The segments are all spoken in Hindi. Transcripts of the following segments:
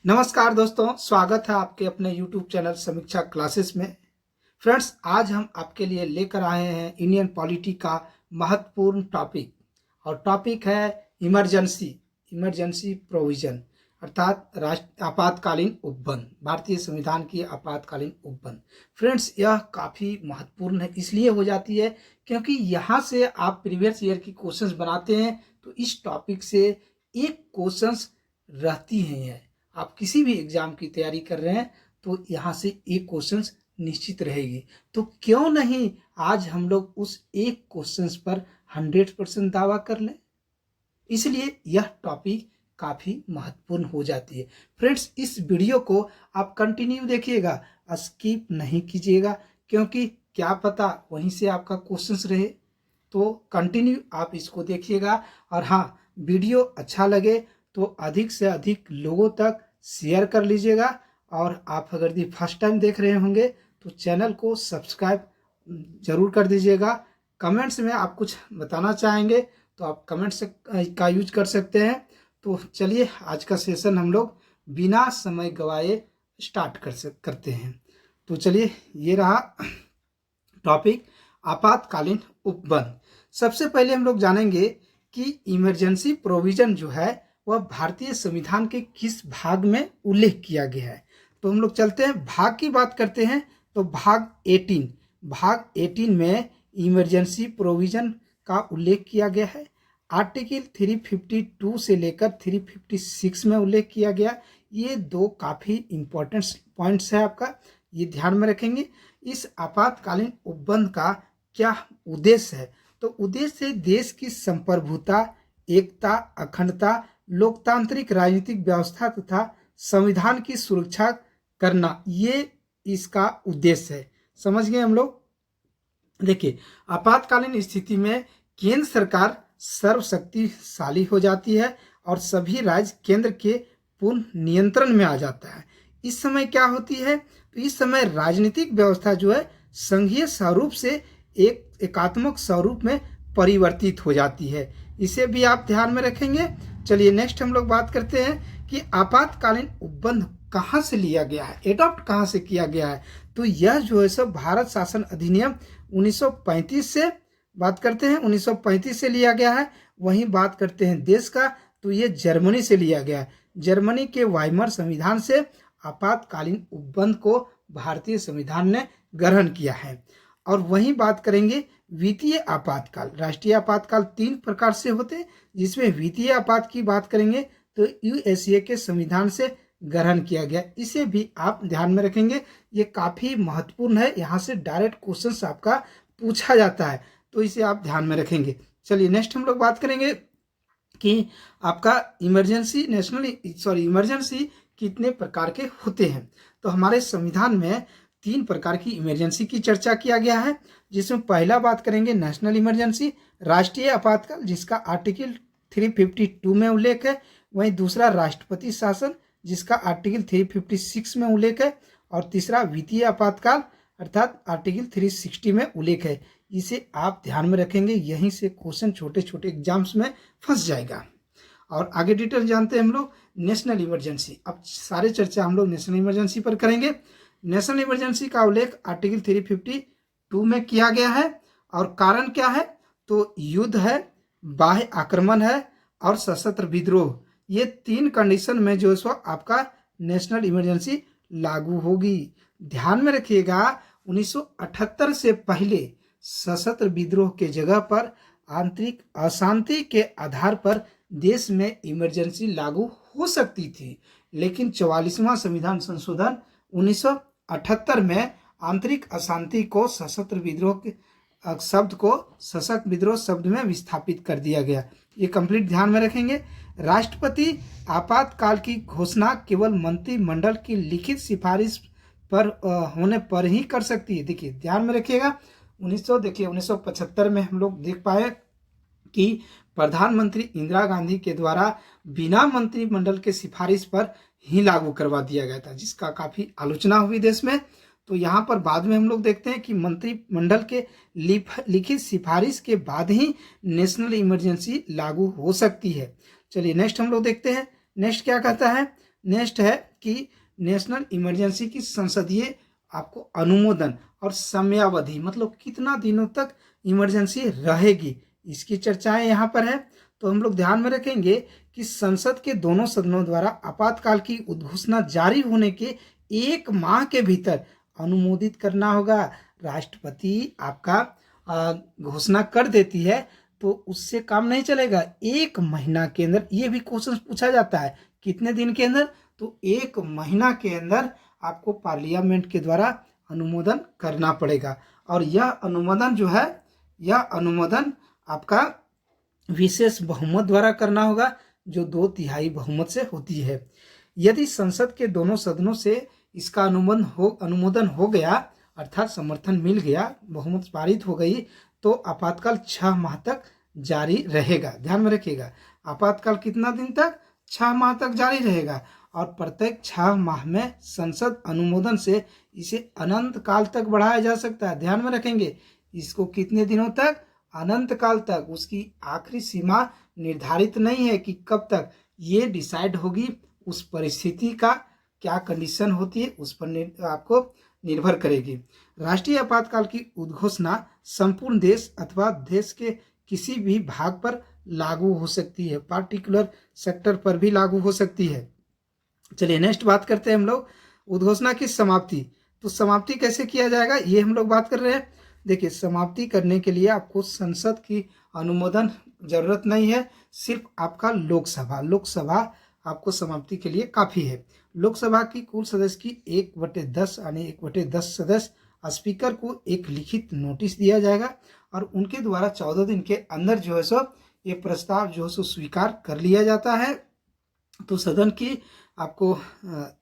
नमस्कार दोस्तों, स्वागत है आपके अपने YouTube चैनल समीक्षा क्लासेस में। फ्रेंड्स, आज हम आपके लिए लेकर आए हैं इंडियन पॉलिटी का महत्वपूर्ण टॉपिक और टॉपिक है इमरजेंसी प्रोविजन अर्थात राष्ट्र आपातकालीन उपबंध, भारतीय संविधान की आपातकालीन उपबंध। फ्रेंड्स, यह काफ़ी महत्वपूर्ण है, इसलिए हो जाती है क्योंकि यहाँ से आप प्रीवियस ईयर की क्वेश्चंस बनाते हैं तो इस टॉपिक से एक क्वेश्चंस रहती हैं। आप किसी भी एग्जाम की तैयारी कर रहे हैं तो यहाँ से एक क्वेश्चंस निश्चित रहेगी। तो क्यों नहीं आज हम लोग उस एक क्वेश्चंस पर 100% दावा कर लें। इसलिए यह टॉपिक काफ़ी महत्वपूर्ण हो जाती है। फ्रेंड्स, इस वीडियो को आप कंटिन्यू देखिएगा, स्किप नहीं कीजिएगा, क्योंकि क्या पता वहीं से आपका क्वेश्चंस रहे। तो कंटिन्यू आप इसको देखिएगा और हाँ, वीडियो अच्छा लगे तो अधिक से अधिक लोगों तक शेयर कर लीजिएगा। और आप अगर भी फर्स्ट टाइम देख रहे होंगे तो चैनल को सब्सक्राइब जरूर कर दीजिएगा। कमेंट्स में आप कुछ बताना चाहेंगे तो आप कमेंट्स का यूज कर सकते हैं। तो चलिए आज का सेशन हम लोग बिना समय गवाए स्टार्ट करते हैं। तो चलिए, ये रहा टॉपिक आपातकालीन उपबंध। सबसे पहले हम लोग जानेंगे कि इमरजेंसी प्रोविजन जो है वह भारतीय संविधान के किस भाग में उल्लेख किया गया है। तो हम लोग चलते हैं, भाग की बात करते हैं तो भाग 18 में इमरजेंसी प्रोविजन का उल्लेख किया गया है। आर्टिकल 352 से लेकर 356 में उल्लेख किया गया। ये दो काफ़ी इंपॉर्टेंट पॉइंट्स है, आपका ये ध्यान में रखेंगे। इस आपातकालीन उपबंध का क्या उद्देश्य है? तो उद्देश्य है देश की संप्रभुता, एकता, अखंडता, लोकतांत्रिक राजनीतिक व्यवस्था तथा संविधान की सुरक्षा करना, ये इसका उद्देश्य है। समझ गए हम लोग। देखिए, आपातकालीन स्थिति में केंद्र सरकार सर्वशक्तिशाली हो जाती है और सभी राज्य केंद्र के पूर्ण नियंत्रण में आ जाता है। इस समय क्या होती है? तो इस समय राजनीतिक व्यवस्था जो है संघीय स्वरूप से एक एकात्मक स्वरूप में परिवर्तित हो जाती है। इसे भी आप ध्यान में रखेंगे। चलिए नेक्स्ट हम लोग बात करते हैं कि आपातकालीन उपबंध कहाँ से लिया गया है, एडॉप्ट कहाँ से किया गया है। तो यह जो है सब भारत शासन अधिनियम 1935 से बात करते हैं, 1935 से लिया गया है। वहीं बात करते हैं देश का, तो ये जर्मनी से लिया गया है। जर्मनी के वाइमर संविधान से आपातकालीन उपबंध को भारतीय संविधान ने ग्रहण किया है। और वहीं बात करेंगे वित्तीय आपातकाल। राष्ट्रीय आपातकाल 3 प्रकार से होते हैं, जिसमें वित्तीय आपात की बात करेंगे तो यूएसए के संविधान से ग्रहण किया गया। इसे भी आप ध्यान में रखेंगे, ये काफ़ी महत्वपूर्ण है। यहाँ से डायरेक्ट क्वेश्चंस आपका पूछा जाता है, तो इसे आप ध्यान में रखेंगे। चलिए नेक्स्ट हम लोग बात करेंगे कि आपका इमरजेंसी कितने प्रकार के होते हैं। तो हमारे संविधान में 3 प्रकार की इमरजेंसी की चर्चा किया गया है, जिसमें पहला बात करेंगे नेशनल इमरजेंसी, राष्ट्रीय आपातकाल, जिसका आर्टिकल 352 में उल्लेख है। वहीं दूसरा राष्ट्रपति शासन, जिसका आर्टिकल 356 में उल्लेख है। और तीसरा वित्तीय आपातकाल अर्थात आर्टिकल 360 में उल्लेख है। इसे आप ध्यान में रखेंगे, यहीं से क्वेश्चन छोटे छोटे एग्जाम्स में फंस जाएगा। और आगे डिटेल जानते हैं हम लोग नेशनल इमरजेंसी। अब सारे चर्चा हम लोग नेशनल इमरजेंसी पर करेंगे। नेशनल इमरजेंसी का उल्लेख आर्टिकल 352 में किया गया है। और कारण क्या है? तो युद्ध है, बाह्य आक्रमण है और सशस्त्र विद्रोह। ये 3 कंडीशन में जो है आपका नेशनल इमरजेंसी लागू होगी। ध्यान में रखिएगा, 1978 से पहले सशस्त्र विद्रोह के जगह पर आंतरिक अशांति के आधार पर देश में इमरजेंसी लागू हो सकती थी, लेकिन 44वां संविधान संशोधन 1978 में आंतरिक अशांति को सशस्त्र विद्रोह के शब्द को सशस्त्र विद्रोह शब्द में विस्थापित कर दिया गया। ये कंप्लीट ध्यान में रखेंगे। राष्ट्रपति आपातकाल की घोषणा केवल मंत्रिमंडल की लिखित सिफारिश पर होने पर ही कर सकती है। देखिए ध्यान में रखिएगा, 1975 में हम लोग देख पाए कि प्रधानमंत्री इंदिरा गांधी के द्वारा बिना मंत्रिमंडल के सिफारिश पर ही लागू करवा दिया गया था, जिसका काफ़ी आलोचना हुई देश में। तो यहाँ पर बाद में हम लोग देखते हैं कि मंत्रिमंडल के लिखित सिफारिश के बाद ही नेशनल इमरजेंसी लागू हो सकती है। चलिए नेक्स्ट हम लोग देखते हैं। नेक्स्ट क्या कहता है? नेक्स्ट है कि नेशनल इमरजेंसी की संसदीय आपको अनुमोदन और समयावधि, मतलब कितना दिनों तक इमरजेंसी रहेगी, इसकी चर्चाएं यहाँ पर है। तो हम लोग ध्यान में रखेंगे कि संसद के दोनों सदनों द्वारा आपातकाल की उद्घोषणा जारी होने के 1 माह के भीतर अनुमोदित करना होगा। राष्ट्रपति आपका घोषणा कर देती है तो उससे काम नहीं चलेगा, 1 महीना के अंदर, ये भी क्वेश्चन पूछा जाता है, कितने दिन के अंदर, तो 1 महीना के अंदर आपको पार्लियामेंट के द्वारा अनुमोदन करना पड़ेगा। और यह अनुमोदन जो है, यह अनुमोदन आपका विशेष बहुमत द्वारा करना होगा, जो 2/3 बहुमत से होती है। यदि संसद के दोनों सदनों से इसका अनुमोदन हो गया, अर्थात समर्थन मिल गया, बहुमत पारित हो गई, तो आपातकाल 6 माह तक जारी रहेगा। ध्यान में रखिएगा, आपातकाल कितना दिन तक, 6 माह तक जारी रहेगा। और प्रत्येक 6 माह में संसद अनुमोदन से इसे अनंत काल तक बढ़ाया जा सकता है। ध्यान में रखेंगे, इसको कितने दिनों तक, अनंत काल तक। उसकी आखिरी सीमा निर्धारित नहीं है कि कब तक, ये डिसाइड होगी उस परिस्थिति का क्या कंडीशन होती है, उस पर आपको निर्भर करेगी। राष्ट्रीय आपातकाल की उद्घोषणा संपूर्ण देश अथवा देश के किसी भी भाग पर लागू हो सकती है, पार्टिकुलर सेक्टर पर भी लागू हो सकती है। चलिए नेक्स्ट बात करते हैं हम लोग, उद्घोषणा की समाप्ति। तो समाप्ति कैसे किया जाएगा, ये हम लोग बात कर रहे हैं। देखिए, समाप्ति करने के लिए आपको संसद की अनुमोदन जरूरत नहीं है, सिर्फ आपका लोकसभा आपको समाप्ति के लिए काफ़ी है। लोकसभा की कुल सदस्य की 1/10 यानी 1/10 सदस्य स्पीकर को एक लिखित नोटिस दिया जाएगा और उनके द्वारा 14 दिन के अंदर जो है सो ये प्रस्ताव जो है सो स्वीकार कर लिया जाता है। तो सदन की आपको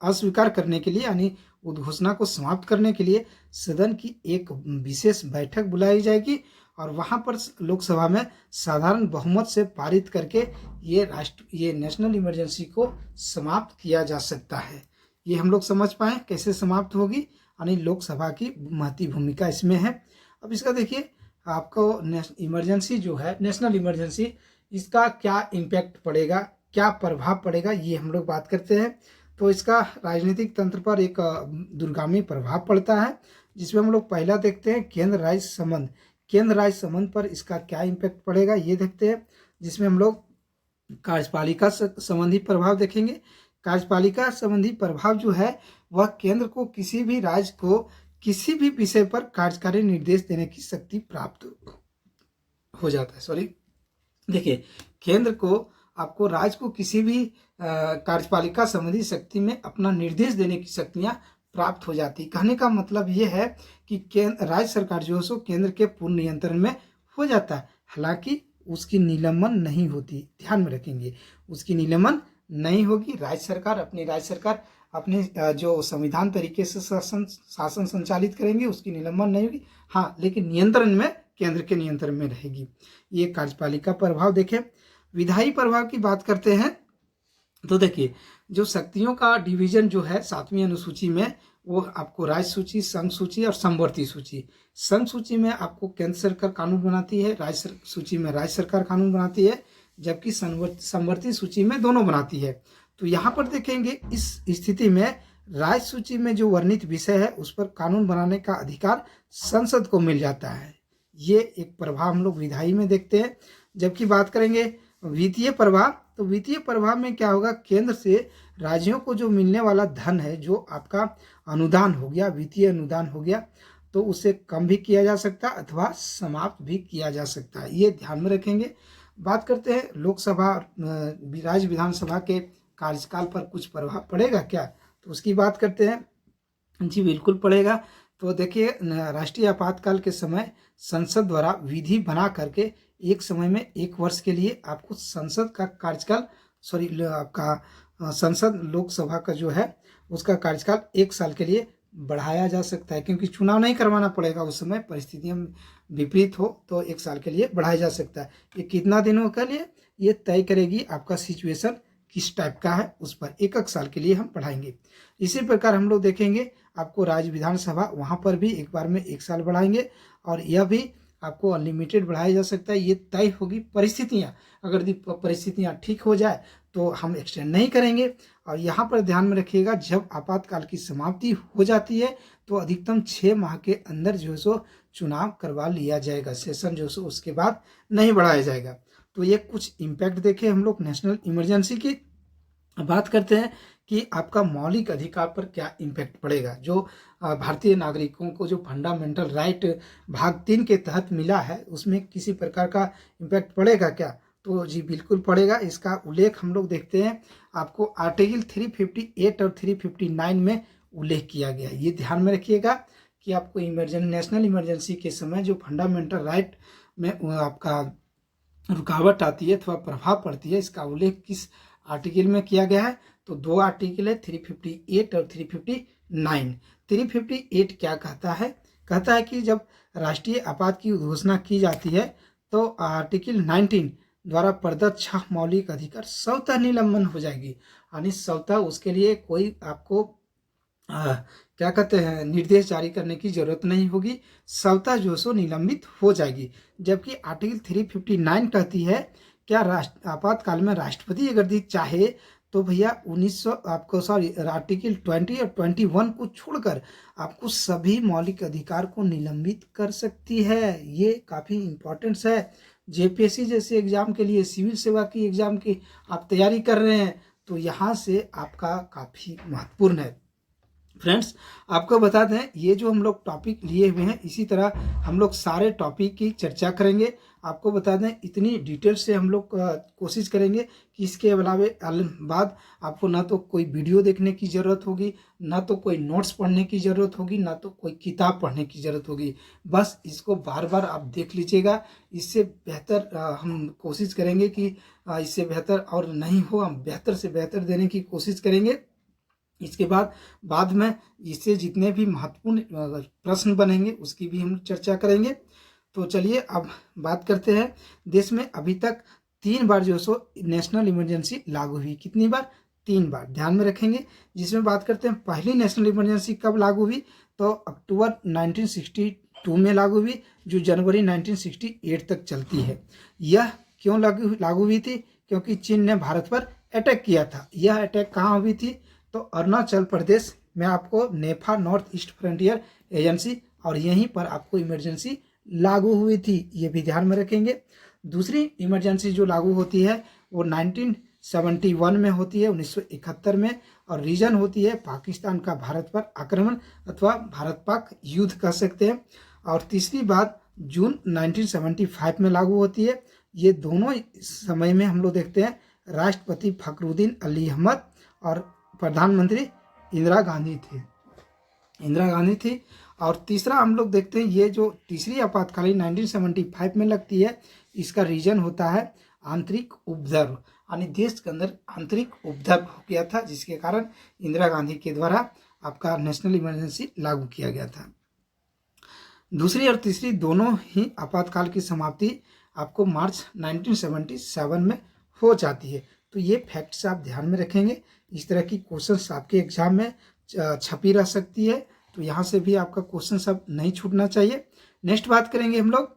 अस्वीकार करने के लिए यानी उद्घोषणा को समाप्त करने के लिए सदन की एक विशेष बैठक बुलाई जाएगी और वहां पर लोकसभा में साधारण बहुमत से पारित करके ये नेशनल इमरजेंसी को समाप्त किया जा सकता है। ये हम लोग समझ पाए कैसे समाप्त होगी, यानी लोकसभा की महती भूमिका इसमें है। अब इसका देखिए, आपको इमरजेंसी जो है, नेशनल इमरजेंसी, इसका क्या इम्पैक्ट पड़ेगा, क्या प्रभाव पड़ेगा, ये हम लोग बात करते हैं। तो इसका राजनीतिक तंत्र पर एक दूरगामी प्रभाव पड़ता है, जिसमें हम लोग पहला देखते हैं केंद्र राज्य संबंध। केंद्र राज्य संबंध पर इसका क्या इम्पैक्ट पड़ेगा ये देखते हैं, जिसमें हम लोग कार्यपालिका संबंधी प्रभाव देखेंगे। कार्यपालिका संबंधी प्रभाव जो है वह केंद्र को किसी भी राज्य को किसी भी विषय पर कार्यकारी निर्देश देने की शक्ति प्राप्त हो जाता है। देखिए, केंद्र को आपको राज्य को किसी भी कार्यपालिका संबंधी शक्ति में अपना निर्देश देने की शक्तियां प्राप्त हो जाती। कहने का मतलब ये है कि राज्य सरकार जो है सो केंद्र के पूर्ण नियंत्रण में हो जाता है, हालांकि उसकी निलंबन नहीं होती। ध्यान में रखेंगे, उसकी निलंबन नहीं होगी। राज्य सरकार अपने जो संविधान तरीके से शासन संचालित करेंगे, उसकी निलंबन नहीं होगी। हाँ, लेकिन नियंत्रण में केंद्र के नियंत्रण में रहेगी। ये कार्यपालिका प्रभाव देखें। विधायी प्रभाव की बात करते हैं तो देखिए, जो शक्तियों का डिवीजन जो है 7वीं अनुसूची में, वो आपको राज्य सूची, संघ सूची और समवर्ती सूची। संघ सूची में आपको केंद्र सरकार कानून बनाती है, राज्य सूची में राज्य सरकार कानून बनाती है, जबकि समवर्ती सूची में दोनों बनाती है। तो यहाँ पर देखेंगे, इस स्थिति में राज्य सूची में जो वर्णित विषय है उस पर कानून बनाने का अधिकार संसद को मिल जाता है। ये एक प्रभाव हम लोग विधायी में देखते हैं। जबकि बात करेंगे वित्तीय प्रभाव, तो वित्तीय प्रभाव में क्या होगा, केंद्र से राज्यों को जो मिलने वाला धन है, जो आपका अनुदान हो गया, वित्तीय अनुदान हो गया, तो उसे कम भी किया जा सकता है अथवा समाप्त भी किया जा सकता है। ये ध्यान में रखेंगे। बात करते हैं लोकसभा राज्य विधानसभा के कार्यकाल पर कुछ प्रभाव पड़ेगा क्या, तो उसकी बात करते हैं। जी बिल्कुल पड़ेगा। तो देखिए, राष्ट्रीय आपातकाल के समय संसद द्वारा विधि बना करके एक समय में 1 वर्ष के लिए आपको संसद का कार्यकाल आपका संसद लोकसभा का जो है उसका कार्यकाल 1 साल के लिए बढ़ाया जा सकता है, क्योंकि चुनाव नहीं करवाना पड़ेगा उस समय, परिस्थितियां विपरीत हो तो 1 साल के लिए बढ़ाया जा सकता है। ये कितना दिनों के लिए, ये तय करेगी आपका सिचुएशन किस टाइप का है, उस पर 1 साल के लिए हम बढ़ाएंगे। इसी प्रकार हम लोग देखेंगे आपको राज्य विधानसभा, वहाँ पर भी एक बार में 1 साल बढ़ाएंगे। और यह भी आपको अनलिमिटेड बढ़ाया जा सकता है, ये तय होगी परिस्थितियाँ। अगर यदि परिस्थितियाँ ठीक हो जाए तो हम एक्सटेंड नहीं करेंगे। और यहाँ पर ध्यान में रखिएगा, जब आपातकाल की समाप्ति हो जाती है तो अधिकतम 6 माह के अंदर जो है सो चुनाव करवा लिया जाएगा, सेशन जो है सो उसके बाद नहीं बढ़ाया जाएगा। तो ये कुछ इम्पैक्ट देखे हम लोग नेशनल इमरजेंसी की। बात करते हैं कि आपका मौलिक अधिकार पर क्या इम्पैक्ट पड़ेगा। जो भारतीय नागरिकों को जो फंडामेंटल राइट भाग 3 के तहत मिला है, उसमें किसी प्रकार का इम्पैक्ट पड़ेगा क्या? तो जी बिल्कुल पड़ेगा। इसका उल्लेख हम लोग देखते हैं, आपको आर्टिकल 358 और 359 में उल्लेख किया गया है। ये ध्यान में रखिएगा कि आपको नेशनल इमरजेंसी के समय जो फंडामेंटल राइट में आपका रुकावट आती है अथवा प्रभाव पड़ती है, इसका उल्लेख किस आर्टिकल में किया गया है? तो 2 आर्टिकल है, 358 और 359। 358 क्या कहता है? कहता है कि जब राष्ट्रीय आपात की घोषणा की जाती है तो आर्टिकल 19 द्वारा प्रदत्त 6 मौलिक अधिकार स्वतः निलंबन हो जाएगी। यानी स्वतः उसके लिए कोई आपको क्या कहते हैं निर्देश जारी करने की जरूरत नहीं होगी, स्वतः जो सो निलंबित हो जाएगी। जबकि आर्टिकल 359 कहती है क्या आपातकाल में राष्ट्रपति अगर चाहे तो भैया 1900 आपको आर्टिकल 20 और 21 को छोड़कर आपको सभी मौलिक अधिकार को निलंबित कर सकती है। ये काफ़ी इम्पोर्टेंस है। जेपीएससी जैसे एग्जाम के लिए, सिविल सेवा की एग्जाम की आप तैयारी कर रहे हैं तो यहाँ से आपका काफ़ी महत्वपूर्ण है। फ्रेंड्स, आपको बता दें ये जो हम लोग टॉपिक लिए हुए हैं, इसी तरह हम लोग सारे टॉपिक की चर्चा करेंगे। आपको बता दें इतनी डिटेल से हम लोग कोशिश करेंगे कि इसके अलावे बाद आपको ना तो कोई वीडियो देखने की ज़रूरत होगी, ना तो कोई नोट्स पढ़ने की ज़रूरत होगी, ना तो कोई किताब पढ़ने की ज़रूरत होगी। बस इसको बार बार आप देख लीजिएगा। इससे बेहतर हम कोशिश करेंगे कि इससे बेहतर और नहीं हो, हम बेहतर से बेहतर देने की कोशिश करेंगे। इसके बाद में इससे जितने भी महत्वपूर्ण प्रश्न बनेंगे उसकी भी हम चर्चा करेंगे। तो चलिए अब बात करते हैं। देश में अभी तक 3 बार जो सो नेशनल इमरजेंसी लागू हुई। कितनी बार? 3 बार। ध्यान में रखेंगे। जिसमें बात करते हैं पहली नेशनल इमरजेंसी कब लागू हुई, तो अक्टूबर 1962 में लागू हुई, जो जनवरी 1968 तक चलती है। यह क्यों लागू हुई थी? क्योंकि चीन ने भारत पर अटैक किया था। यह अटैक कहाँ हुई थी? तो अरुणाचल प्रदेश में आपको नेफा नॉर्थ ईस्ट फ्रंटियर एजेंसी, और यहीं पर आपको इमरजेंसी लागू हुई थी। ये भी ध्यान में रखेंगे। दूसरी इमरजेंसी जो लागू होती है वो 1971 में होती है, 1971 में, और रीजन होती है पाकिस्तान का भारत पर आक्रमण अथवा भारत पाक युद्ध कह सकते हैं। और तीसरी बात जून 1975 में लागू होती है। ये दोनों समय में हम लोग देखते हैं राष्ट्रपति फखरुद्दीन अली अहमद और प्रधानमंत्री इंदिरा गांधी थी। और तीसरा हम लोग देखते हैं, ये जो तीसरी आपातकालीन 1975 में लगती है, इसका रीजन होता है आंतरिक उपद्रव, यानी देश के अंदर आंतरिक उपद्रव हो गया था, जिसके कारण इंदिरा गांधी के द्वारा आपका नेशनल इमरजेंसी लागू किया गया था। दूसरी और तीसरी दोनों ही आपातकाल की समाप्ति आपको मार्च 1977 में हो जाती है। तो ये फैक्ट्स आप ध्यान में रखेंगे। इस तरह की क्वेश्चंस आपके एग्जाम में छपी रह सकती है, तो यहाँ से भी आपका क्वेश्चन सब नहीं छूटना चाहिए। नेक्स्ट बात करेंगे हम लोग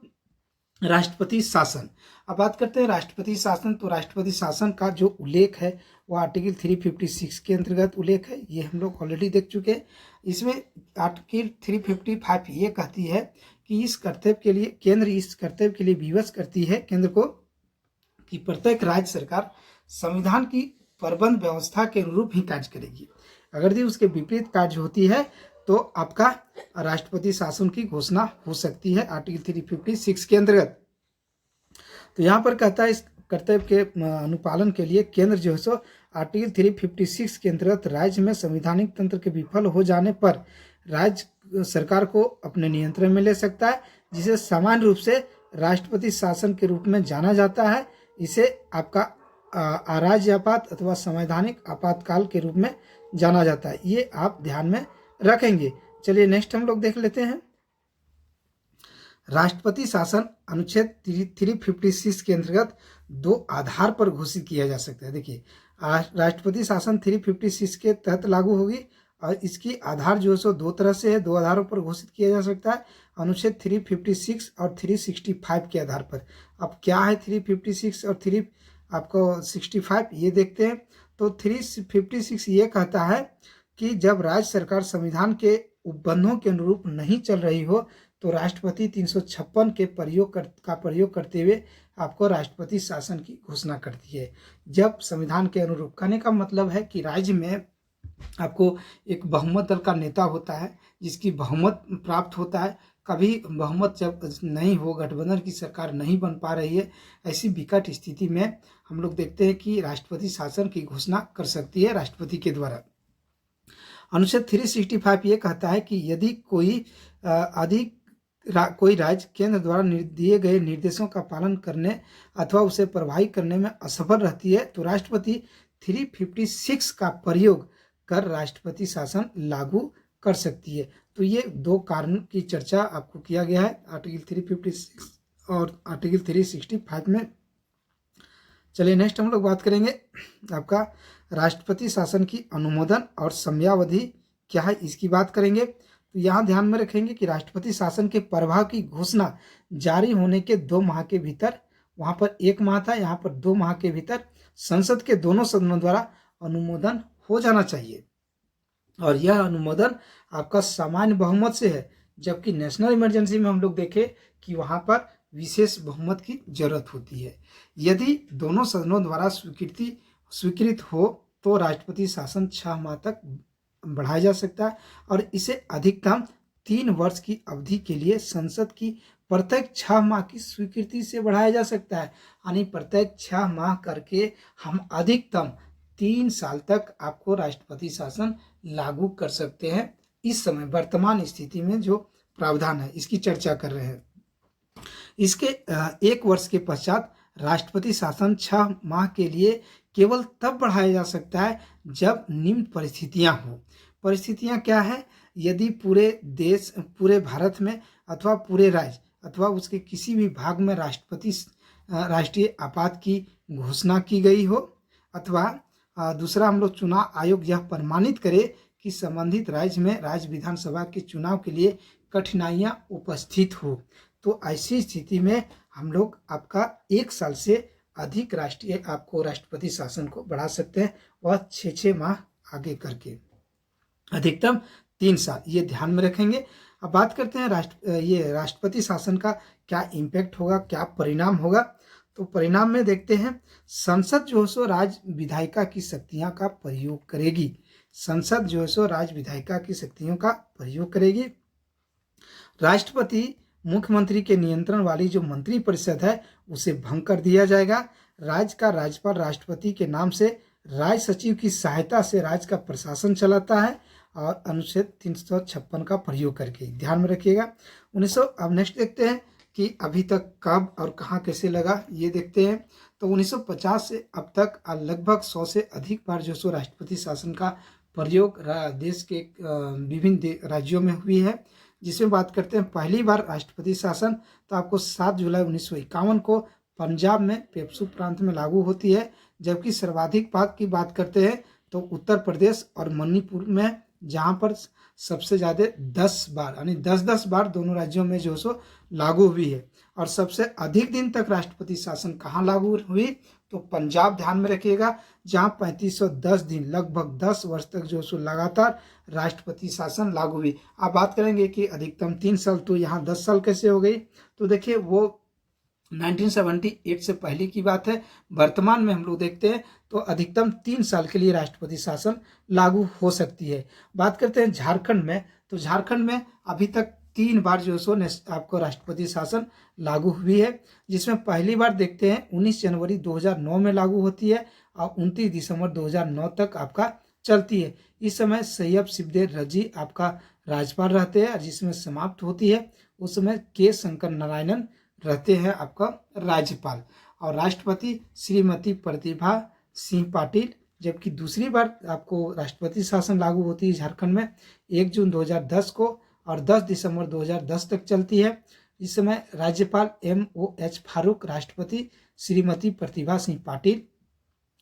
राष्ट्रपति शासन। अब बात करते हैं राष्ट्रपति शासन। तो राष्ट्रपति शासन का जो उल्लेख है वो आर्टिकल 356 के अंतर्गत उल्लेख है। ये हम लोग ऑलरेडी देख चुके हैं। इसमें आर्टिकल 355 ये कहती है कि इस कर्तव्य के लिए केंद्र इस कर्तव्य के लिए विवश करती है केंद्र को कि प्रत्येक राज्य सरकार संविधान की प्रबंध व्यवस्था के अनुरूप ही कार्य करेगी। अगर यदि उसके विपरीत कार्य होती है तो आपका राष्ट्रपति शासन की घोषणा हो सकती है आर्टिकल 356 के अंतर्गत। तो यहाँ पर कहता है इस कर्तव्य के अनुपालन के लिए केंद्र जो है सो आर्टिकल 356 के अंतर्गत राज्य में संवैधानिक तंत्र के विफल हो जाने पर राज्य सरकार को अपने नियंत्रण में ले सकता है, जिसे सामान्य रूप से राष्ट्रपति शासन के रूप में जाना जाता है। इसे आपका अराज्य आपात अथवा संवैधानिक आपातकाल के रूप में जाना जाता है। ये आप ध्यान में रखेंगे। चलिए नेक्स्ट हम लोग देख लेते हैं। राष्ट्रपति शासन अनुच्छेद 356 के अंतर्गत 2 आधार पर घोषित किया जा सकता है। देखिए राष्ट्रपति शासन 356 के तहत लागू होगी और इसकी आधार जो है सो 2 तरह से है, 2 आधारों पर घोषित किया जा सकता है। अनुच्छेद 356 और 365 के आधार पर। अब क्या है 356 और 365 ये देखते हैं। तो 356 ये कहता है कि जब राज्य सरकार संविधान के उपबंधों के अनुरूप नहीं चल रही हो तो राष्ट्रपति 356 के प्रयोग करते हुए आपको राष्ट्रपति शासन की घोषणा करती है। जब संविधान के अनुरूप, कहने का मतलब है कि राज्य में आपको एक बहुमत दल का नेता होता है जिसकी बहुमत प्राप्त होता है। कभी बहुमत जब नहीं हो, गठबंधन की सरकार नहीं बन पा रही है, ऐसी विकट स्थिति में हम लोग देखते हैं कि राष्ट्रपति शासन की घोषणा कर सकती है राष्ट्रपति के द्वारा। अनुच्छेद 365 ये कहता है कि यदि कोई राज्य केंद्र द्वारा दिए गए निर्देशों का पालन करने अथवा उसे प्रभावी करने में असफल रहती है तो राष्ट्रपति 356 का प्रयोग कर राष्ट्रपति शासन लागू कर सकती है। तो ये दो कारण की चर्चा आपको किया गया है आर्टिकल 356 और आर्टिकल 365 में। चलिए नेक्स्ट हम लोग बात करेंगे आपका राष्ट्रपति शासन की अनुमोदन और समयावधि क्या है, इसकी बात करेंगे। तो यहाँ ध्यान में रखेंगे कि राष्ट्रपति शासन के प्रभाव की घोषणा जारी होने के 2 माह के भीतर, वहाँ पर 1 माह था, यहाँ पर 2 माह के भीतर संसद के दोनों सदनों द्वारा अनुमोदन हो जाना चाहिए। और यह अनुमोदन आपका सामान्य बहुमत से है, जबकि नेशनल इमरजेंसी में हम लोग देखें कि वहाँ पर विशेष बहुमत की जरूरत होती है। यदि दोनों सदनों द्वारा स्वीकृत हो तो राष्ट्रपति शासन 6 माह तक बढ़ाया जा सकता है और इसे अधिकतम 3 वर्ष की अवधि के लिए संसद की प्रत्येक 6 माह की स्वीकृति से बढ़ाया जा सकता है। यानी प्रत्येक 6 माह करके हम अधिकतम 3 साल तक आपको राष्ट्रपति शासन लागू कर सकते हैं। इस समय वर्तमान स्थिति में जो प्रावधान है इसकी चर्चा कर रहे हैं। इसके 1 वर्ष के पश्चात राष्ट्रपति शासन 6 माह के लिए केवल तब बढ़ाया जा सकता है जब निम्न परिस्थितियां हो। परिस्थितियां क्या है? यदि पूरे भारत में अथवा पूरे राज्य अथवा उसके किसी भी भाग में राष्ट्रीय आपात की घोषणा की गई हो, अथवा दूसरा हम लोग चुनाव आयोग यह प्रमाणित करे कि संबंधित राज्य में राज्य विधानसभा के चुनाव के लिए कठिनाइयां उपस्थित हो, तो ऐसी स्थिति में हम लोग आपका 1 साल से अधिक राष्ट्रपति शासन को बढ़ा सकते हैं, वह 6 माह आगे करके अधिकतम 3 साल, ये ध्यान में रखेंगे। अब बात करते हैं राष्ट्रपति शासन का क्या इम्पैक्ट होगा, क्या परिणाम होगा। तो परिणाम में देखते हैं, संसद जो है सो राज्य विधायिका की शक्तियों का प्रयोग करेगी। संसद जो है सो राज्य विधायिका की शक्तियों का प्रयोग करेगी। राष्ट्रपति मुख्यमंत्री के नियंत्रण वाली जो मंत्री परिषद है उसे भंग कर दिया जाएगा। राज्य का राज्यपाल राष्ट्रपति के नाम से राज्य सचिव की सहायता से राज्य का प्रशासन चलाता है और अनुच्छेद 356 का प्रयोग करके, ध्यान में रखिएगा। अब नेक्स्ट देखते हैं कि अभी तक कब और कहाँ कैसे लगा, ये देखते हैं। तो 1950 से अब तक लगभग 100 से अधिक बार जो सो राष्ट्रपति शासन का प्रयोग देश के विभिन्न राज्यों में हुई है। जिसमें बात करते हैं पहली बार राष्ट्रपति शासन तो आपको 7 जुलाई 1951 को पंजाब में पेप्सू प्रांत में लागू होती है, जबकि सर्वाधिक बात की बात करते हैं तो उत्तर प्रदेश और मणिपुर में, जहां पर सबसे ज़्यादा 10 बार यानी 10-10 बार दोनों राज्यों में जो सो लागू हुई है। और सबसे अधिक दिन तक राष्ट्रपति शासन कहाँ लागू हुई तो पंजाब, ध्यान में रखिएगा, जहां 3510 दिन लगभग 10 वर्ष तक जो सो लगातार राष्ट्रपति शासन लागू हुई। आप बात करेंगे कि अधिकतम 3 साल, तो यहाँ 10 साल कैसे हो गई। तो देखिए वो 1978 से पहले की बात है। वर्तमान में हम लोग देखते हैं तो अधिकतम 3 साल के लिए राष्ट्रपति शासन लागू हो सकती है। बात करते हैं झारखंड में, तो झारखंड में अभी तक 3 बार जो सो आपको राष्ट्रपति शासन लागू हुई है, जिसमें पहली बार देखते हैं 19 जनवरी 2009 में लागू होती है और 29 दिसंबर 2009 तक आपका चलती है। इस समय सैयद शिवदेव रजी आपका राज्यपाल रहते हैं, जिसमें समाप्त होती है उस समय के शंकर नारायणन रहते हैं आपका राज्यपाल, और राष्ट्रपति श्रीमती प्रतिभा सिंह पाटिल। जबकि दूसरी बार आपको राष्ट्रपति शासन लागू होती है झारखंड में 1 जून 2010 को और 10 दिसंबर 2010 तक चलती है। इस समय राज्यपाल MOH फारूक, राष्ट्रपति श्रीमती प्रतिभा सिंह पाटिल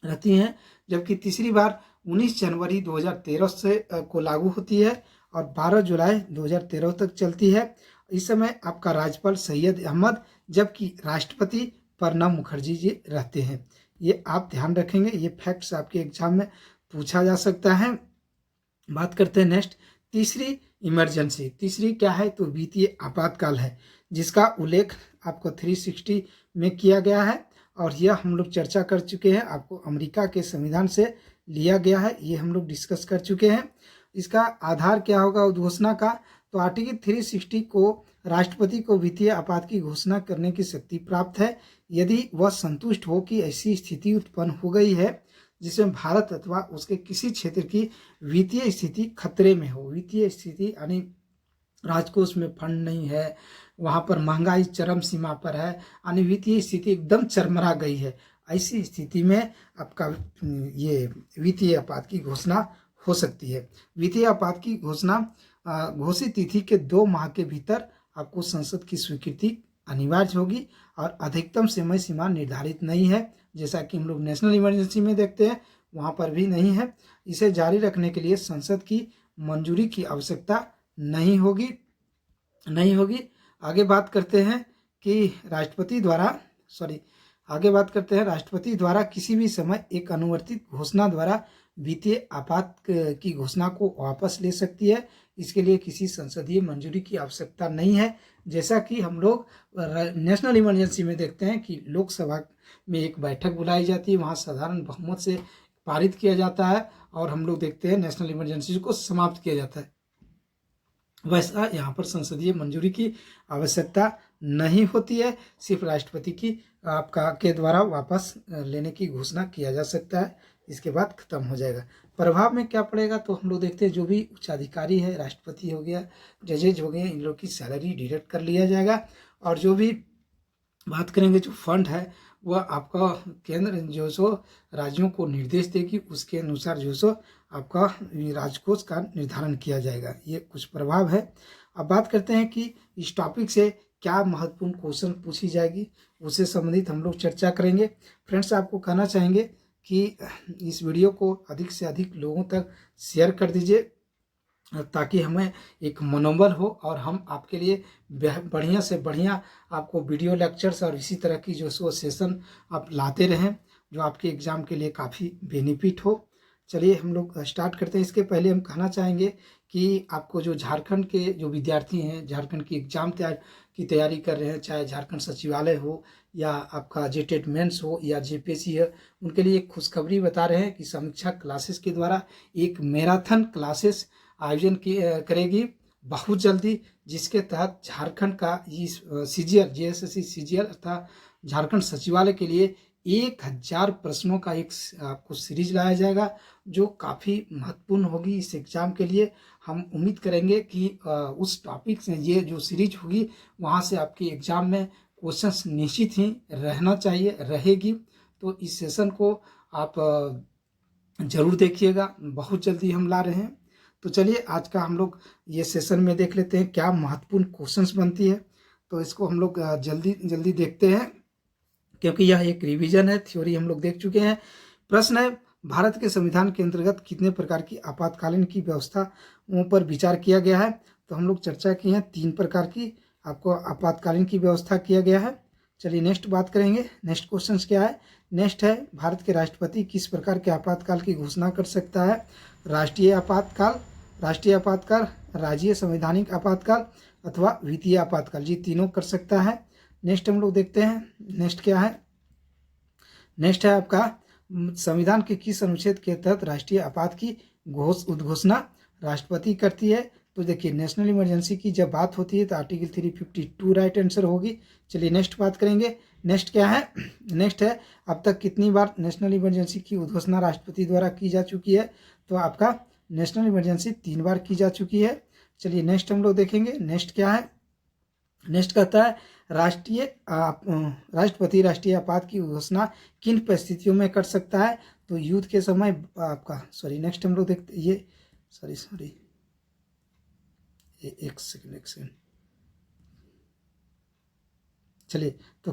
रहती हैं। जबकि तीसरी बार 19 जनवरी 2013 से को लागू होती है और 12 जुलाई 2013 तक चलती है। इस समय आपका राज्यपाल सैयद अहमद, जबकि राष्ट्रपति प्रणब मुखर्जी जी रहते हैं। ये आप ध्यान रखेंगे, ये फैक्ट्स आपके एग्जाम में पूछा जा सकता है। बात करते हैं नेक्स्ट, तीसरी इमरजेंसी। तीसरी क्या है? तो वित्तीय आपातकाल है, जिसका उल्लेख आपको 360 में किया गया है और यह हम लोग चर्चा कर चुके हैं। आपको अमेरिका के संविधान से लिया गया है, ये हम लोग डिस्कस कर चुके हैं। इसका आधार क्या होगा उद्घोषणा का? तो आर्टिकल 360 को राष्ट्रपति को वित्तीय आपात की घोषणा करने की शक्ति प्राप्त है यदि वह संतुष्ट हो कि ऐसी स्थिति उत्पन्न हो गई है जिसमें भारत अथवा उसके किसी क्षेत्र की वित्तीय स्थिति खतरे में हो। वित्तीय स्थिति यानी राजकोष में फंड नहीं है, वहाँ पर महंगाई चरम सीमा पर है, यानी वित्तीय स्थिति एकदम चरमरा गई है। ऐसी स्थिति में आपका ये वित्तीय आपात की घोषणा हो सकती है। वित्तीय आपात की घोषणा घोषित तिथि के 2 माह के भीतर आपको संसद की स्वीकृति अनिवार्य होगी और अधिकतम समय सीमा निर्धारित नहीं है, जैसा कि हम लोग नेशनल इमरजेंसी में देखते हैं, वहाँ पर भी नहीं है। इसे जारी रखने के लिए संसद की मंजूरी की आवश्यकता नहीं होगी। आगे बात करते हैं कि राष्ट्रपति द्वारा किसी भी समय एक अनुवर्तित घोषणा द्वारा वित्तीय आपात की घोषणा को वापस ले सकती है। इसके लिए किसी संसदीय मंजूरी की आवश्यकता नहीं है, जैसा कि हम लोग नेशनल इमरजेंसी में देखते हैं कि लोकसभा में एक बैठक बुलाई जाती है, वहाँ साधारण बहुमत से पारित किया जाता है और हम लोग देखते हैं नेशनल इमरजेंसी को समाप्त किया जाता है। वैसा यहाँ पर संसदीय मंजूरी की आवश्यकता नहीं होती है, सिर्फ राष्ट्रपति की आपका के द्वारा वापस लेने की घोषणा किया जा सकता है, इसके बाद खत्म हो जाएगा। प्रभाव में क्या पड़ेगा? तो हम लोग देखते हैं जो भी उच्चाधिकारी है, राष्ट्रपति हो गया, जजेज हो गए, इन लोग की सैलरी डिडक्ट कर लिया जाएगा और जो भी बात करेंगे जो फंड है वह आपका केंद्र जो सो राज्यों को निर्देश देगी, उसके अनुसार जो सो आपका राजकोष का निर्धारण किया जाएगा। ये कुछ प्रभाव है। अब बात करते हैं कि इस टॉपिक से क्या महत्वपूर्ण क्वेश्चन पूछी जाएगी, उससे संबंधित हम लोग चर्चा करेंगे। फ्रेंड्स, आपको कहना चाहेंगे कि इस वीडियो को अधिक से अधिक लोगों तक शेयर कर दीजिए ताकि हमें एक मनोबल हो और हम आपके लिए बढ़िया से बढ़िया आपको वीडियो लेक्चर्स और इसी तरह की जो सो सेशन आप लाते रहें जो आपके एग्ज़ाम के लिए काफ़ी बेनिफिट हो। चलिए हम लोग स्टार्ट करते हैं। इसके पहले हम कहना चाहेंगे कि आपको जो झारखंड के जो विद्यार्थी हैं, झारखंड की एग्ज़ाम की तैयारी कर रहे हैं, चाहे झारखंड सचिवालय हो या आपका जेटेट मेंस हो या जेपीएससी है, उनके लिए एक खुशखबरी बता रहे हैं कि समीक्षा क्लासेस के द्वारा एक मैराथन क्लासेस आयोजन करेगी बहुत जल्दी, जिसके तहत झारखंड का सीजीएल जेएसएससी सीजीएल अर्थात झारखंड सचिवालय के लिए 1000 प्रश्नों का एक आपको सीरीज लाया जाएगा जो काफ़ी महत्वपूर्ण होगी इस एग्ज़ाम के लिए। हम उम्मीद करेंगे कि उस टॉपिक से ये जो सीरीज होगी वहाँ से आपके एग्ज़ाम में क्वेश्चंस निश्चित ही रहना चाहिए, रहेगी। तो इस सेशन को आप ज़रूर देखिएगा, बहुत जल्दी हम ला रहे हैं। तो चलिए आज का हम लोग ये सेशन में देख लेते हैं क्या महत्वपूर्ण क्वेश्चंस बनती है। तो इसको हम लोग जल्दी देखते हैं क्योंकि यह एक रिवीजन है, थ्योरी हम लोग देख चुके हैं। प्रश्न है, भारत के संविधान के अंतर्गत कितने प्रकार की आपातकालीन की व्यवस्थाओं पर विचार किया गया है? तो हम लोग चर्चा की है 3 प्रकार की आपको आपातकालीन की व्यवस्था किया गया है। चलिए नेक्स्ट बात करेंगे। नेक्स्ट क्वेश्चन क्या है? नेक्स्ट है, भारत के राष्ट्रपति किस प्रकार के आपातकाल की घोषणा कर सकता है? राष्ट्रीय आपातकाल, राज्य संवैधानिक आपातकाल अथवा वित्तीय आपातकाल, जी तीनों कर सकता है। नेक्स्ट हम लोग देखते हैं। नेक्स्ट क्या है? नेक्स्ट है आपका संविधान के किस अनुच्छेद के तहत राष्ट्रीय आपात की उद्घोषणा राष्ट्रपति करती है? तो देखिए नेशनल इमरजेंसी की जब बात होती है तो आर्टिकल 352 राइट आंसर होगी। चलिए नेक्स्ट बात करेंगे। नेक्स्ट क्या है? नेक्स्ट है, अब तक कितनी बार नेशनल इमरजेंसी की उद्घोषणा राष्ट्रपति द्वारा की जा चुकी है? तो आपका नेशनल इमरजेंसी 3 बार की जा चुकी है। चलिए नेक्स्ट हम लोग देखेंगे। नेक्स्ट क्या है? नेक्स्ट कहता है, राष्ट्रपति राष्ट्रीय आपात की घोषणा किन परिस्थितियों में कर सकता है? तो युद्ध के समय आपका नेक्स्ट हम लोग देखते ये एक सेकंड। चलिए तो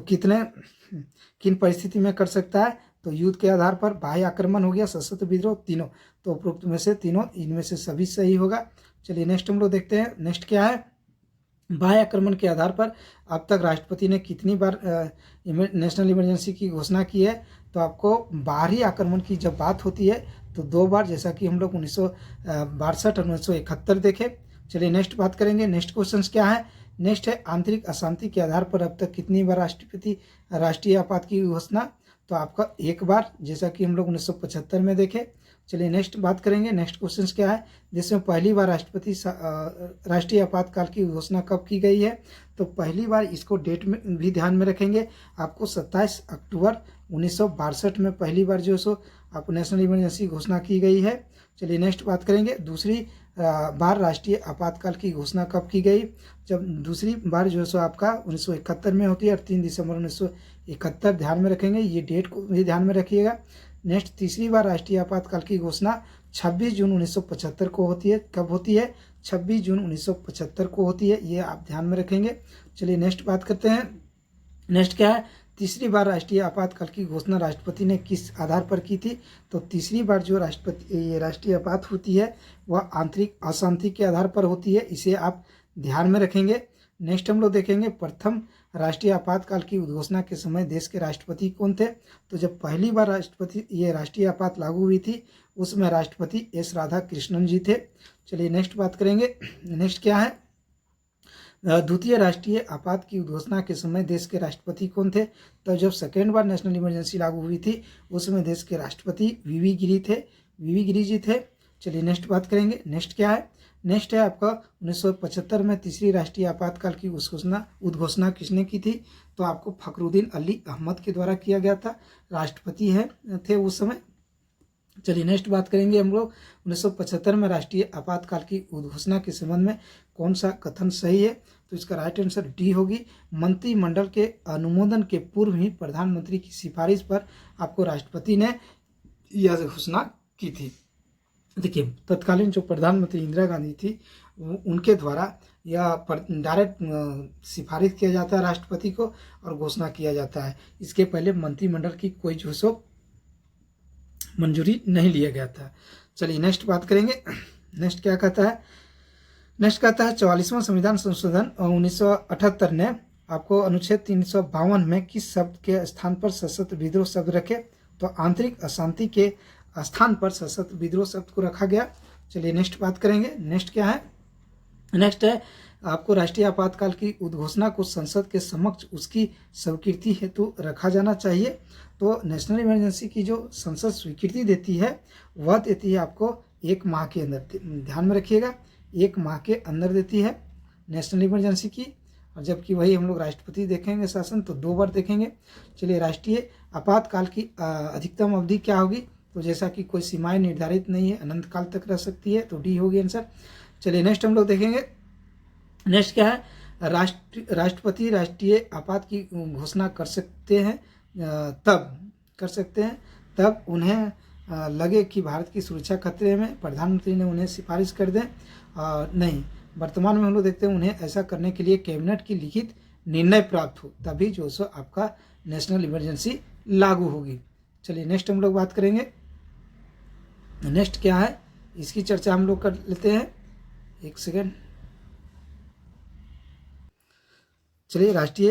किन परिस्थिति में कर सकता है? तो युद्ध के आधार पर, बाह्य आक्रमण हो गया, सशस्त्र विद्रोह, तीनों। तो उपरोक्त में से तीनों, इनमें से सभी सही होगा। चलिए नेक्स्ट हम लोग देखते हैं। नेक्स्ट क्या है? बाह्य आक्रमण के आधार पर अब तक राष्ट्रपति ने कितनी बार नेशनल इमरजेंसी की घोषणा की है? तो आपको बाहरी आक्रमण की जब बात होती है तो 2 बार, जैसा कि हम लोग 1962 और 1971 देखे। चलिए नेक्स्ट बात करेंगे। नेक्स्ट क्वेश्चन क्या है? नेक्स्ट है आंतरिक अशांति के आधार पर अब तक कितनी बार राष्ट्रपति राष्ट्रीय आपात की घोषणा? तो आपका 1 बार, जैसा कि हम लोग 1975 में देखे। चलिए नेक्स्ट बात करेंगे। नेक्स्ट क्वेश्चन क्या है? देश में पहली बार राष्ट्रपति राष्ट्रीय आपातकाल की घोषणा कब की गई है? तो पहली बार, इसको डेट में भी ध्यान में रखेंगे, आपको 27 अक्टूबर 1962 में पहली बार जो सो आपको नेशनल इमरजेंसी घोषणा की गई है। चलिए नेक्स्ट बात करेंगे। दूसरी बार राष्ट्रीय आपातकाल की घोषणा कब की गई? जब दूसरी बार जो सो आपका 1971 में होती है और 3 दिसंबर 1971 ध्यान में रखेंगे, ये डेट को भी ध्यान में रखिएगा। नेक्स्ट तीसरी बार राष्ट्रीय आपातकाल की घोषणा 26 जून 1975 को होती है। कब होती है? 26 जून 1975 को होती है, ये आप ध्यान में रखेंगे। चलिए नेक्स्ट बात करते हैं। नेक्स्ट क्या है? तीसरी बार राष्ट्रीय आपातकाल की घोषणा राष्ट्रपति ने किस आधार पर की थी? तो तीसरी बार जो ये राष्ट्रीय आपात होती है वह आंतरिक अशांति के आधार पर होती है, इसे आप ध्यान में रखेंगे। नेक्स्ट हम लोग देखेंगे प्रथम राष्ट्रीय आपातकाल की उद्घोषणा के समय देश के राष्ट्रपति कौन थे? तो जब पहली बार ये राष्ट्रीय आपात लागू हुई थी उसमें राष्ट्रपति एस राधाकृष्णन जी थे। चलिए नेक्स्ट बात करेंगे। नेक्स्ट क्या है? द्वितीय राष्ट्रीय आपात की उद्घोषणा के समय देश के राष्ट्रपति कौन थे? तो जब सेकेंड बार नेशनल इमरजेंसी लागू हुई थी उसमें देश के राष्ट्रपति वीवी गिरी जी थे। चलिए नेक्स्ट बात करेंगे। नेक्स्ट क्या है? नेक्स्ट है आपका 1975 में तीसरी राष्ट्रीय आपातकाल की उद्घोषणा किसने की थी? तो आपको फखरुद्दीन अली अहमद के द्वारा किया गया था, राष्ट्रपति थे उस समय। चलिए नेक्स्ट बात करेंगे हम लोग 1975 में राष्ट्रीय आपातकाल की उद्घोषणा के संबंध में कौन सा कथन सही है? तो इसका राइट आंसर डी होगी। मंत्रिमंडल के अनुमोदन के पूर्व ही प्रधानमंत्री की सिफारिश पर आपको राष्ट्रपति ने यह घोषणा की थी। देखिए तत्कालीन जो प्रधानमंत्री इंदिरा गांधी थी उनके द्वारा यह डायरेक्ट सिफारिश किया जाता है राष्ट्रपति को और घोषणा किया जाता है। इसके पहले मंत्रिमंडल की कोई जो सो मंजूरी नहीं लिया गया था। चलिए नेक्स्ट बात करेंगे। नेक्स्ट क्या कहता है? नेक्स्ट कहता है 44वां संविधान संशोधन 1978 ने आपको अनुच्छेद 352 में किस शब्द के स्थान पर सशस्त्र विद्रोह शब्द रखे? तो आंतरिक अशांति के स्थान पर सशस्त्र विद्रोह शब्द को रखा गया। चलिए नेक्स्ट बात करेंगे। नेक्स्ट क्या है? नेक्स्ट है आपको राष्ट्रीय आपातकाल की उद्घोषणा को संसद के समक्ष उसकी स्वीकृति हेतु रखा जाना चाहिए। तो नेशनल इमरजेंसी की जो संसद स्वीकृति देती है वह देती है आपको 1 माह के अंदर, ध्यान में रखिएगा, 1 माह के अंदर देती है नेशनल इमरजेंसी की। और जबकि वही हम लोग राष्ट्रपति देखेंगे शासन तो 2 बार देखेंगे। चलिए राष्ट्रीय आपातकाल की अधिकतम अवधि क्या होगी? तो जैसा कि कोई सीमाएं निर्धारित नहीं है, अनंत काल तक रह सकती है, तो डी होगी आंसर। चलिए नेक्स्ट हम लोग देखेंगे। नेक्स्ट क्या है? राष्ट्रपति राष्ट्रीय आपात की घोषणा कर सकते हैं तब उन्हें लगे कि भारत की सुरक्षा खतरे में, प्रधानमंत्री ने उन्हें सिफारिश कर दें। नहीं, वर्तमान में हम लोग देखते हैं उन्हें ऐसा करने के लिए कैबिनेट की लिखित निर्णय प्राप्त हो, तभी जो सो आपका नेशनल इमरजेंसी लागू होगी। चलिए नेक्स्ट हम लोग बात करेंगे। नेक्स्ट क्या है इसकी चर्चा हम लोग कर लेते हैं, एक सेकेंड। चलिए राष्ट्रीय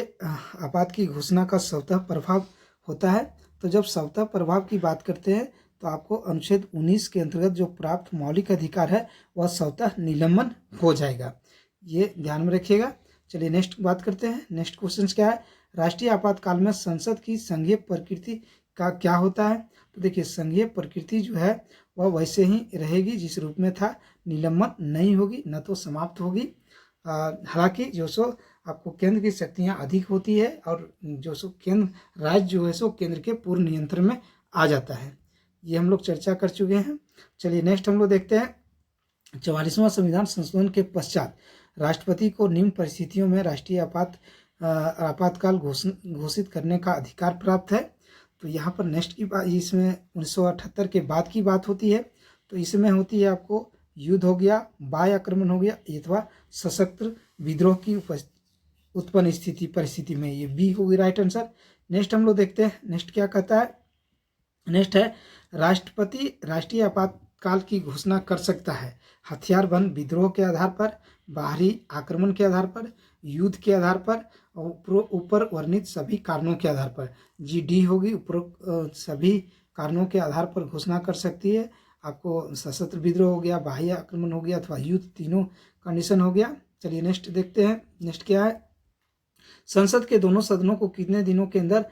आपात की घोषणा का स्वतः प्रभाव होता है। तो जब स्वतः प्रभाव की बात करते हैं तो आपको अनुच्छेद 19 के अंतर्गत जो प्राप्त मौलिक अधिकार है वह स्वतः निलंबन हो जाएगा, ये ध्यान में रखिएगा। चलिए नेक्स्ट बात करते हैं। नेक्स्ट क्वेश्चन क्या है? राष्ट्रीय आपातकाल में संसद की संघीय प्रकृति का क्या होता है? तो देखिए संघीय प्रकृति जो है वह वैसे ही रहेगी जिस रूप में था, निलंबन नहीं होगी, न तो समाप्त होगी। हालांकि जो सो आपको केंद्र की शक्तियां अधिक होती है और जो सो केंद्र राज्य जो है सो केंद्र के पूर्ण नियंत्रण में आ जाता है, ये हम लोग चर्चा कर चुके हैं। चलिए नेक्स्ट हम लोग देखते हैं 44वां संविधान संशोधन के पश्चात राष्ट्रपति को निम्न परिस्थितियों में राष्ट्रीय आपातकाल घोषित करने का अधिकार प्राप्त है। तो यहाँ पर नेक्स्ट की बात, इसमें 1978 के बाद की बात होती है। तो इसमें होती है आपको युद्ध हो गया, बाह्य आक्रमण हो गया अथवा सशस्त्र विद्रोह की उत्पन्न परिस्थिति में, ये बी होगी राइट आंसर। नेक्स्ट हम लोग देखते हैं। नेक्स्ट क्या कहता है? नेक्स्ट है राष्ट्रपति राष्ट्रीय आपातकाल की घोषणा कर सकता है हथियार बंद विद्रोह के आधार पर, बाहरी आक्रमण के आधार पर, युद्ध के आधार पर और ऊपर वर्णित सभी कारणों के आधार पर। जी डी होगी, ऊपर सभी कारणों के आधार पर घोषणा कर सकती है। आपको सशस्त्र विद्रोह हो गया, बाह्य आक्रमण हो गया अथवा युद्ध, तीनों कंडीशन हो गया। चलिए नेक्स्ट देखते हैं। नेक्स्ट क्या है, संसद के दोनों सदनों को कितने दिनों के अंदर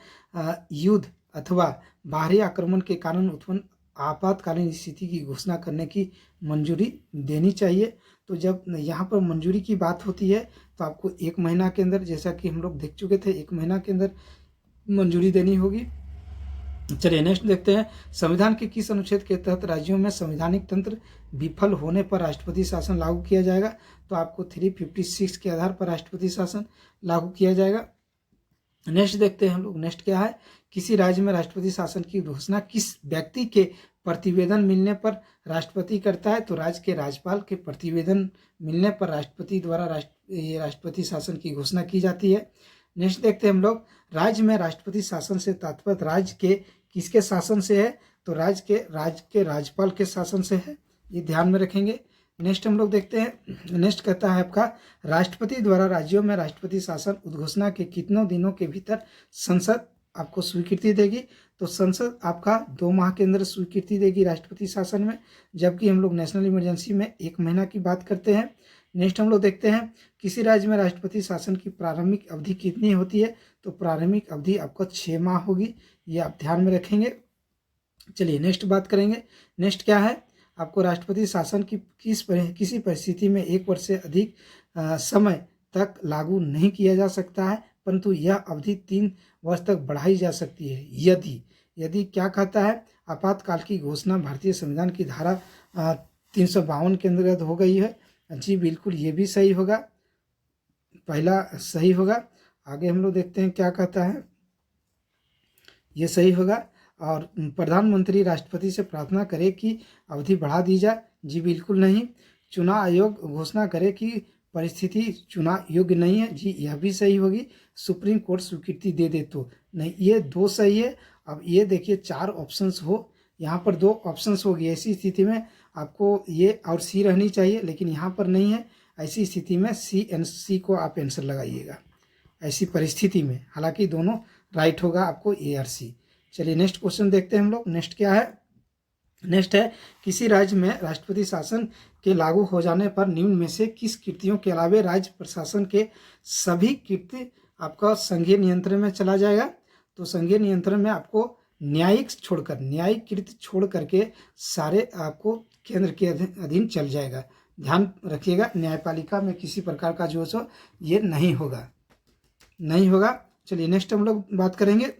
युद्ध अथवा बाहरी आक्रमण के कारण उत्पन्न आपातकालीन स्थिति की घोषणा करने की मंजूरी देनी चाहिए। तो जब यहाँ पर मंजूरी की बात होती है तो आपको 1 महीना के अंदर, जैसा कि हम लोग देख चुके थे, 1 महीना के अंदर मंजूरी देनी होगी। चलिए नेक्स्ट देखते हैं, संविधान के किस अनुच्छेद के तहत राज्यों में संवैधानिक तंत्र विफल होने पर राष्ट्रपति शासन लागू किया जाएगा। तो आपको 356 के आधार पर राष्ट्रपति शासन लागू किया जाएगा। नेक्स्ट देखते हैं हम लोग, नेक्स्ट क्या है, किसी राज्य में राष्ट्रपति शासन की घोषणा किस व्यक्ति के प्रतिवेदन मिलने पर राष्ट्रपति करता है। तो राज्य के राज्यपाल के प्रतिवेदन मिलने पर राष्ट्रपति द्वारा राष्ट्रपति शासन की घोषणा की जाती है। नेक्स्ट देखते हैं हम लोग, राज्य में राष्ट्रपति शासन से तात्पर्य राज्य के किसके शासन से है। तो राज्य के राज्यपाल के शासन से है, ये ध्यान में रखेंगे। नेक्स्ट हम लोग देखते हैं, नेक्स्ट कहता है आपका, राष्ट्रपति द्वारा राज्यों में राष्ट्रपति शासन उद्घोषणा के कितनों दिनों के भीतर संसद आपको स्वीकृति देगी। तो संसद आपका 2 माह के अंदर स्वीकृति देगी राष्ट्रपति शासन में, जबकि हम लोग नेशनल इमरजेंसी में 1 महीना की बात करते हैं। नेक्स्ट हम लोग देखते हैं, किसी राज्य में राष्ट्रपति शासन की प्रारंभिक अवधि कितनी होती है। तो प्रारंभिक अवधि आपको 6 माह होगी, ये आप ध्यान में रखेंगे। चलिए नेक्स्ट बात करेंगे। नेक्स्ट क्या है, आपको राष्ट्रपति शासन की किसी परिस्थिति में 1 वर्ष से अधिक समय तक लागू नहीं किया जा सकता है, परंतु यह अवधि 3 वर्ष तक बढ़ाई जा सकती है यदि क्या कहता है, आपातकाल की घोषणा भारतीय संविधान की धारा 352 के अंतर्गत हो गई है। जी बिल्कुल, ये भी सही होगा, पहला सही होगा। आगे हम लोग देखते हैं क्या कहता है, ये सही होगा। और प्रधानमंत्री राष्ट्रपति से प्रार्थना करे कि अवधि बढ़ा दी जाए। जी बिल्कुल नहीं। चुनाव आयोग घोषणा करे कि परिस्थिति चुनाव योग्य नहीं है। जी यह भी सही होगी। सुप्रीम कोर्ट स्वीकृति दे दे तो नहीं, ये 2 सही है। अब ये देखिए 4 ऑप्शंस हो, यहाँ पर 2 ऑप्शंस होगी। ऐसी स्थिति में आपको ये और सी रहनी चाहिए, लेकिन यहाँ पर नहीं है। ऐसी स्थिति में सी को आप आंसर लगाइएगा ऐसी परिस्थिति में, हालांकि दोनों राइट होगा आपको, ए और सी। चलिए नेक्स्ट क्वेश्चन देखते हैं हम लोग। नेक्स्ट क्या है, नेक्स्ट है, किसी राज्य में राष्ट्रपति शासन के लागू हो जाने पर निम्न में से किस कृतियों के अलावे राज्य प्रशासन के सभी कृत्य आपका संघीय नियंत्रण में चला जाएगा। तो संघीय नियंत्रण में आपको न्यायिक कृत्य छोड़ करके सारे आपको केंद्र के अधीन चल जाएगा। ध्यान रखिएगा, न्यायपालिका में किसी प्रकार का जो सो ये नहीं होगा। चलिए नेक्स्ट हम लोग बात करेंगे।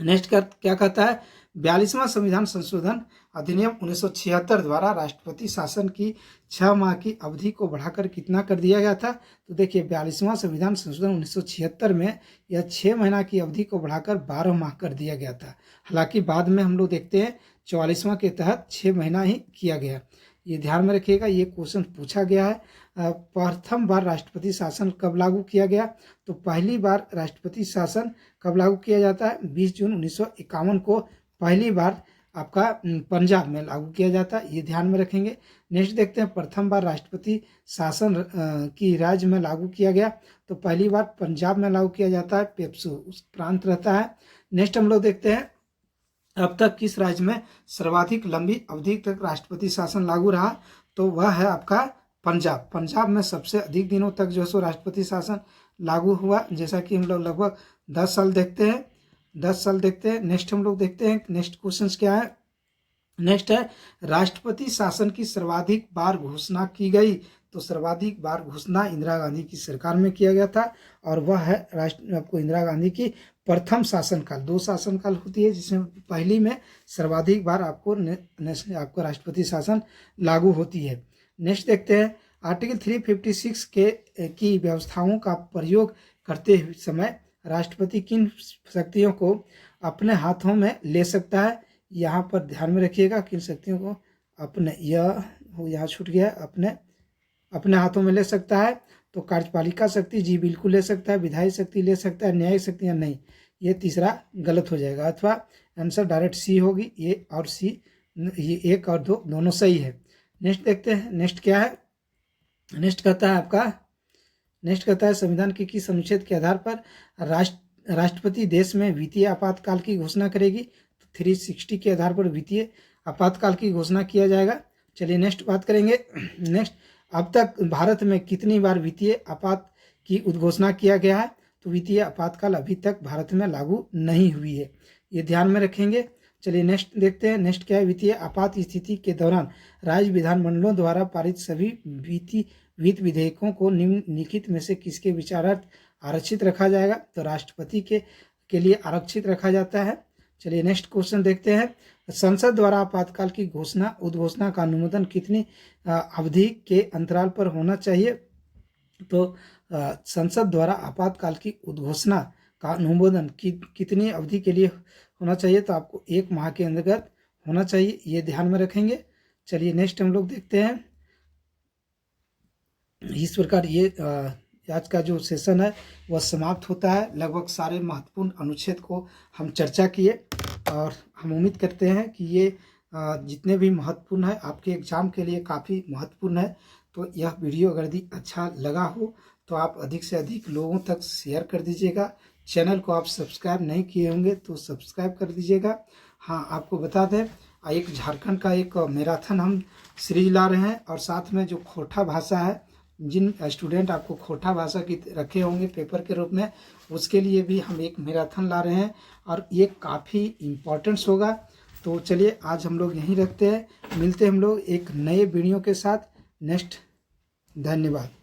नेक्स्ट क्या कहता है, 42वां संविधान संशोधन अधिनियम 1976 द्वारा राष्ट्रपति शासन की 6 माह की अवधि को बढ़ाकर कितना कर दिया गया था। तो देखिए 42वां संविधान संशोधन 1976 में यह 6 महीना की अवधि को बढ़ाकर 12 माह कर दिया गया था। हालांकि बाद में हम लोग देखते हैं 44वां के तहत 6 महीना ही किया गया। ये ध्यान में रखिएगा, ये क्वेश्चन पूछा गया है। प्रथम बार राष्ट्रपति शासन कब लागू किया गया। तो पहली बार राष्ट्रपति शासन कब लागू किया जाता है, 20 जून 1951 को पहली बार आपका पंजाब में लागू किया जाता है, ये ध्यान में रखेंगे। नेक्स्ट देखते हैं, प्रथम बार राष्ट्रपति शासन की राज्य में लागू किया गया। तो पहली बार पंजाब में लागू किया जाता है, पेप्सू उस प्रांत रहता है। नेक्स्ट हम लोग देखते हैं, अब तक किस राज्य में सर्वाधिक लंबी अवधि तक राष्ट्रपति शासन लागू रहा। तो वह है आपका पंजाब में सबसे अधिक दिनों तक जो सो राष्ट्रपति शासन लागू हुआ, जैसा कि हम लोग लगभग 10 साल देखते हैं। नेक्स्ट हम लोग देखते हैं, नेक्स्ट क्वेश्चन क्या है। नेक्स्ट है, राष्ट्रपति शासन की सर्वाधिक बार घोषणा की गई। तो सर्वाधिक बार घोषणा इंदिरा गांधी की सरकार में किया गया था, और वह है आपको इंदिरा गांधी की प्रथम शासनकाल। 2 शासनकाल होती है, जिसमें पहली में सर्वाधिक बार आपको राष्ट्रपति शासन लागू होती है। नेक्स्ट देखते हैं, आर्टिकल 356 की व्यवस्थाओं का प्रयोग करते समय राष्ट्रपति किन शक्तियों को अपने हाथों में ले सकता है। यहाँ पर ध्यान में रखिएगा, किन शक्तियों को अपने, यहाँ छूट गया, अपने हाथों में ले सकता है। तो कार्यपालिका शक्ति जी बिल्कुल ले सकता है, विधायी शक्ति ले सकता है, न्यायिक शक्ति या नहीं, ये तीसरा गलत हो जाएगा, अथवा आंसर डायरेक्ट सी होगी। ए और सी, ये 1 और 2 दोनों सही है। नेक्स्ट देखते हैं, नेक्स्ट क्या है, नेक्स्ट कहता है संविधान के किस अनुच्छेद के आधार पर राष्ट्रपति देश में वित्तीय आपातकाल की घोषणा करेगी? तो 360 के आधार पर वित्तीय आपातकाल की घोषणा किया जाएगा। चलिए नेक्स्ट बात करेंगे। नेक्स्ट, अब तक भारत में कितनी बार वित्तीय आपात की उद्घोषणा किया गया है? तो वित्तीय आपातकाल अभी तक भारत में लागू नहीं हुई है, ये ध्यान में रखेंगे। चलिए नेक्स्ट देखते हैं। नेक्स्ट क्या है? वित्तीय आपात स्थिति के दौरान राज्य विधानमंडलों द्वारा पारित सभी वित्त विधेयकों को निम्नलिखित में से किसके विचारार्थ आरक्षित रखा जाएगा? तो राष्ट्रपति के लिए आरक्षित रखा जाता है। चलिए नेक्स्ट क्वेश्चन देखते हैं। संसद द्वारा आपातकाल की उद्घोषणा का अनुमोदन कितनी अवधि के अंतराल पर होना चाहिए? तो संसद द्वारा आपातकाल की उद्घोषणा का अनुमोदन कितनी अवधि के लिए होना चाहिए? तो आपको 1 माह के अंतर्गत होना चाहिए, ये ध्यान में रखेंगे। चलिए नेक्स्ट हम लोग देखते हैं। इस प्रकार ये आज का जो सेशन है वह समाप्त होता है। लगभग सारे महत्वपूर्ण अनुच्छेद को हम चर्चा किए और हम उम्मीद करते हैं कि ये जितने भी महत्वपूर्ण है आपके एग्जाम के लिए काफ़ी महत्वपूर्ण है। तो यह वीडियो अगर यदि अच्छा लगा हो तो आप अधिक से अधिक लोगों तक शेयर कर दीजिएगा। चैनल को आप सब्सक्राइब नहीं किए होंगे तो सब्सक्राइब कर दीजिएगा। हाँ, आपको बता दें, एक झारखंड का एक मैराथन हम सीरीज ला रहे हैं और साथ में जो खोटा भाषा है, जिन स्टूडेंट आपको खोटा भाषा की रखे होंगे पेपर के रूप में, उसके लिए भी हम एक मैराथन ला रहे हैं और ये काफ़ी इम्पोर्टेंट्स होगा। तो चलिए आज हम लोग यहीं रखते हैं, मिलते हैं हम लोग एक नए वीडियो के साथ नेक्स्ट। धन्यवाद।